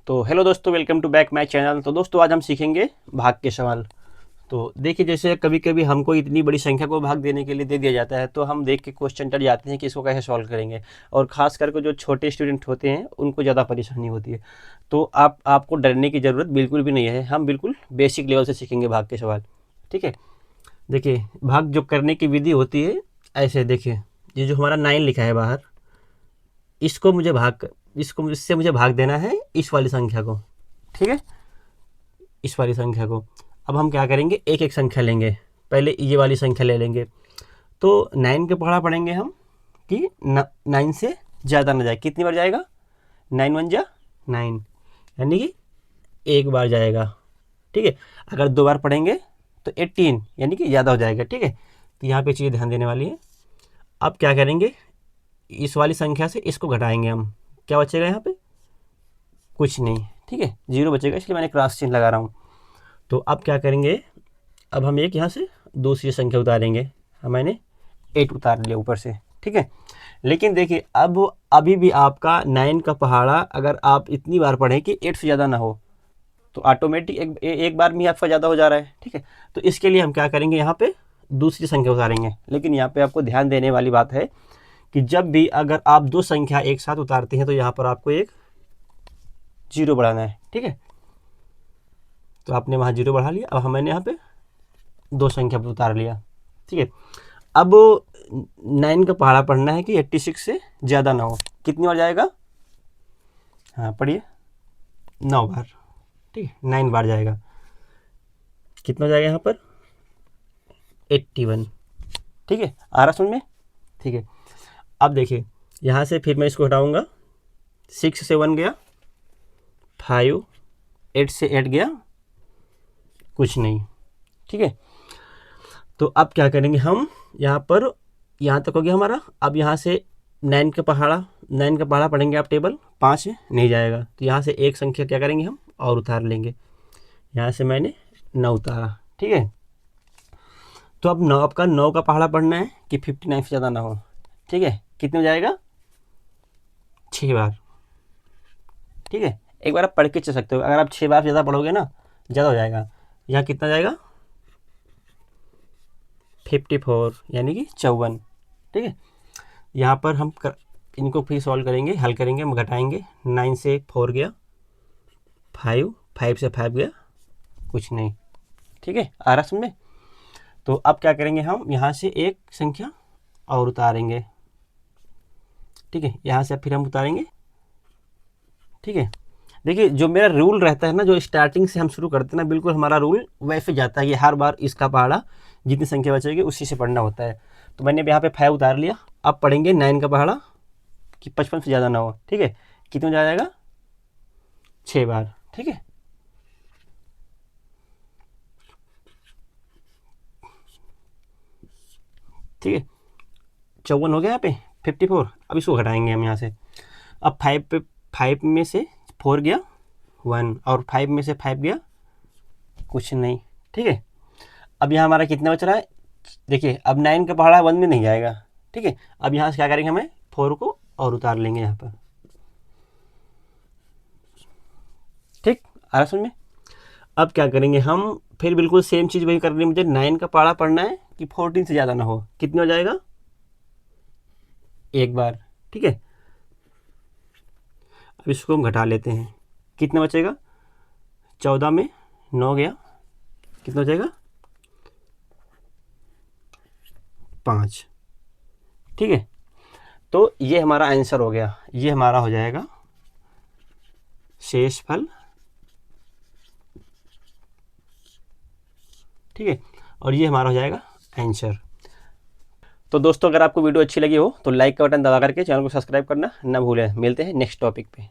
तो हेलो दोस्तों, welcome to back my channel. तो दोस्तों आज हम सीखेंगे भाग के सवाल। तो देखिए, जैसे कभी कभी हमको इतनी बड़ी संख्या को भाग देने के लिए दे दिया जाता है तो हम देख के क्वेश्चन डर जाते हैं कि इसको कैसे सॉल्व करेंगे। और ख़ास करके जो छोटे स्टूडेंट होते हैं उनको ज़्यादा परेशानी होती है। तो आपको डरने की ज़रूरत बिल्कुल भी नहीं है। हम बिल्कुल बेसिक लेवल से सीखेंगे भाग के सवाल। ठीक है, देखिए भाग जो करने की विधि होती है ऐसे। देखिए, ये जो हमारा 9 लिखा है बाहर, इससे मुझे भाग देना है इस वाली संख्या को। ठीक है, इस वाली संख्या को। अब हम क्या करेंगे, एक एक संख्या लेंगे। पहले ये वाली संख्या ले लेंगे। तो 9 के पढ़ा पढ़ेंगे हम कि 9 से ज़्यादा ना जाए। कितनी बार जाएगा? 9 1 जा 9, यानी कि एक बार जाएगा। ठीक है, अगर 2 बार पढ़ेंगे तो 18, यानी कि ज़्यादा हो जाएगा। ठीक है, तो यहाँ पे चीज़ ध्यान देने वाली है। अब क्या करेंगे, इस वाली संख्या से इसको घटाएंगे हम। क्या बचेगा यहाँ पे? कुछ नहीं। ठीक है, 0 बचेगा, इसलिए मैंने क्रॉस चिन्ह लगा रहा हूँ। तो अब क्या करेंगे, अब हम एक यहाँ से दूसरी संख्या उतारेंगे। मैंने 8 उतार लिया ऊपर से। ठीक है, लेकिन देखिए अब अभी भी आपका 9 का पहाड़ा अगर आप इतनी बार पढ़ें कि 8 से ज़्यादा ना हो तो ऑटोमेटिक एक बार में आपका ज़्यादा हो जा रहा है। ठीक है, तो इसके लिए हम क्या करेंगे, यहाँ पे दूसरी संख्या उतारेंगे। लेकिन यहाँ पे आपको ध्यान देने वाली बात है कि जब भी अगर आप दो संख्या एक साथ उतारते हैं तो यहाँ पर आपको एक 0 बढ़ाना है। ठीक है, तो आपने वहाँ 0 बढ़ा लिया। अब मैंने यहाँ पे दो संख्या पर उतार लिया। ठीक है, अब 9 का पहाड़ा पढ़ना है कि 86 से ज़्यादा ना हो। कितनी बार जाएगा? हाँ पढ़िए, 9 बार। ठीक है, 9 बार जाएगा। कितना जाएगा यहाँ पर? 81। ठीक है, आ रहा समझ में? ठीक है, अब देखिए यहाँ से फिर मैं इसको हटाऊंगा। 6 से 1 गया, 5, 8 से 8 गया, कुछ नहीं। ठीक है, तो अब क्या करेंगे हम, यहाँ पर यहाँ तक हो गया हमारा। अब यहाँ से 9 का पहाड़ा पढ़ेंगे आप टेबल। 5 नहीं जाएगा, तो यहाँ से एक संख्या क्या करेंगे हम और उतार लेंगे। यहाँ से मैंने 9 उतारा। ठीक है, तो अब 9 का पहाड़ा पढ़ना है कि 59 से ज़्यादा ना हो। ठीक है, कितने हो जाएगा? 6 बार। ठीक है, एक बार आप पढ़ के चल सकते हो। अगर आप 6 बार ज़्यादा पढ़ोगे ना, ज़्यादा हो जाएगा। यहाँ कितना जाएगा? 54, यानी कि 54। ठीक है, यहाँ पर हम इनको फिर सॉल्व करेंगे, हल करेंगे, हम घटाएंगे। 9 से 4 गया, 5 से 5 गया, कुछ नहीं। ठीक है, आ रहा समझ में? तो अब क्या करेंगे, हम यहाँ से एक संख्या और उतारेंगे। ठीक है, यहाँ से फिर हम उतारेंगे। ठीक है, देखिए जो मेरा रूल रहता है ना, जो स्टार्टिंग से हम शुरू करते हैं ना, बिल्कुल हमारा रूल वैसे जाता है कि हर बार इसका पहाड़ा जितनी संख्या बचेगी उसी से पढ़ना होता है। तो मैंने यहाँ पे 5 उतार लिया। अब पढ़ेंगे 9 का पहाड़ा कि 55 से ज़्यादा ना हो। ठीक है, कितने जाएगा? 6 बार। ठीक है, ठीक है, 54 हो गया यहाँ पे, 54। अब इसको घटाएंगे हम यहाँ से। अब 5 में से 4 गया 1, और 5 में से 5 गया कुछ नहीं। ठीक है, अब यहाँ हमारा कितना बच रहा है? देखिए अब 9 का पहाड़ा 1 में नहीं जाएगा। ठीक है, अब यहाँ से क्या करेंगे, हमें 4 को और उतार लेंगे यहाँ पर। ठीक, आ रहा समझ में? अब क्या करेंगे हम, फिर बिल्कुल सेम चीज़ वही करनी है। मुझे 9 का पहाड़ा पढ़ना है कि 14 से ज़्यादा ना हो। कितने हो जाएगा? एक बार। ठीक है, अब इसको हम घटा लेते हैं। कितना बचेगा? 14 में 9 गया, कितना हो जाएगा? 5। ठीक है, तो ये हमारा आंसर हो गया। ये हमारा हो जाएगा शेषफल। ठीक है, और ये हमारा हो जाएगा आंसर। तो दोस्तों अगर आपको वीडियो अच्छी लगी हो तो लाइक का बटन दबा करके चैनल को सब्सक्राइब करना ना भूलें। मिलते हैं नेक्स्ट टॉपिक पे।